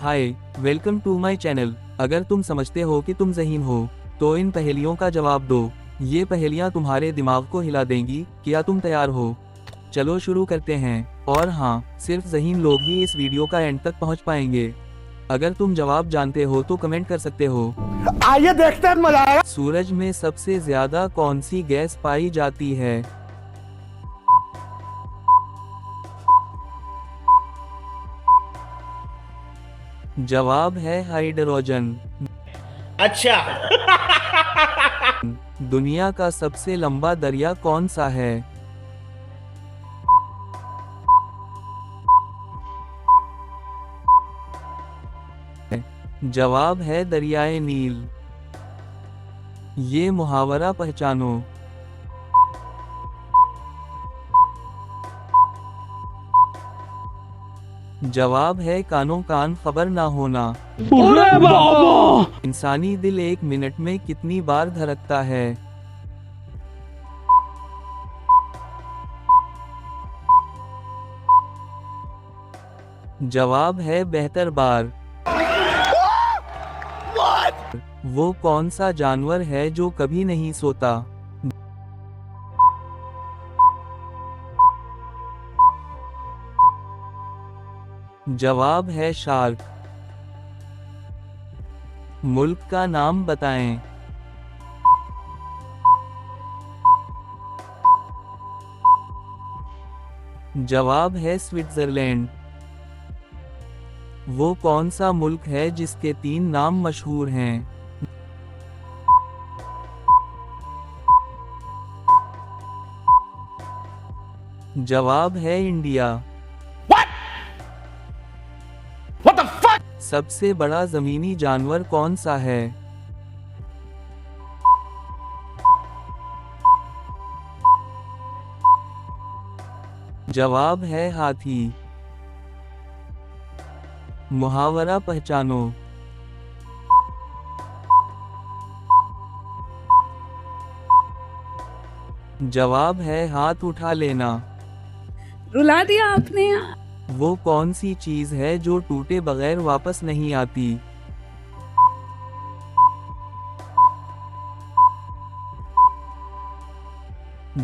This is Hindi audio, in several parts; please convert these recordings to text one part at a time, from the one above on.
Hi, welcome to my channel. अगर तुम समझते हो कि तुम ज़हीन हो, तो इन पहेलियों का जवाब दो। ये पहेलियाँ तुम्हारे दिमाग को हिला देंगी। क्या तुम तैयार हो? चलो शुरू करते हैं। और हाँ, सिर्फ ज़हीन लोग ही इस वीडियो का एंड तक पहुँच पाएंगे। अगर तुम जवाब जानते हो तो कमेंट कर सकते हो। आइए देखते हैं, मजा आएगा। सूरज में सबसे ज्यादा कौन सी गैस पाई जाती है? जवाब है हाइड्रोजन। अच्छा। दुनिया का सबसे लंबा दरिया कौन सा है? जवाब है दरियाए नील। ये मुहावरा पहचानो। जवाब है कानों कान खबर ना होना। अरे बाबा। इंसानी दिल 1 मिनट में कितनी बार धड़कता है? जवाब है बेहतर बार। वो कौन सा जानवर है जो कभी नहीं सोता? जवाब है शार्क। मुल्क का नाम बताएं। जवाब है स्विट्जरलैंड। वो कौन सा मुल्क है जिसके 3 नाम मशहूर हैं? जवाब है इंडिया। What the fuck? सबसे बड़ा जमीनी जानवर कौन सा है? जवाब है हाथी। मुहावरा पहचानो। जवाब है हाथ उठा लेना। रुला दिया आपने। वो कौन सी चीज है जो टूटे बगैर वापस नहीं आती?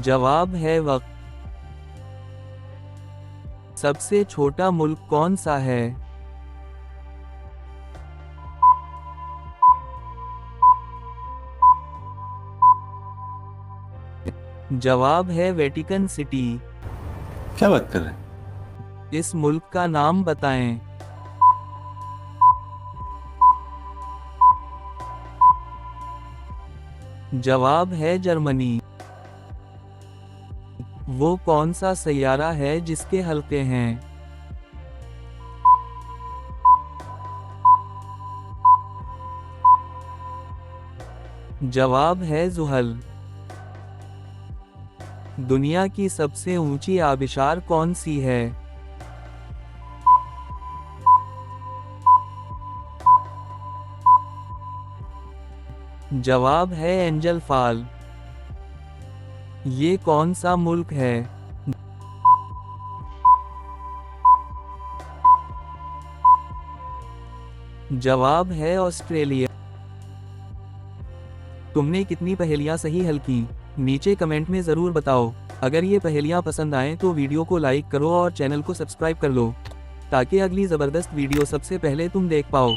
जवाब है वक्त। सबसे छोटा मुल्क कौन सा है? जवाब है वेटिकन सिटी। क्या बात कर रहे हैं? इस मुल्क का नाम बताएं। जवाब है जर्मनी। वो कौन सा सैयारा है जिसके हल्के हैं? जवाब है ज़ुहल। दुनिया की सबसे ऊंची आबिशार कौन सी है? जवाब है एंजल फॉल। ये कौन सा मुल्क है? जवाब है ऑस्ट्रेलिया। तुमने कितनी पहेलियां सही हल की? नीचे कमेंट में ज़रूर बताओ। अगर ये पहेलियां पसंद आएं तो वीडियो को लाइक करो और चैनल को सब्सक्राइब कर लो, ताकि अगली ज़बरदस्त वीडियो सबसे पहले तुम देख पाओ।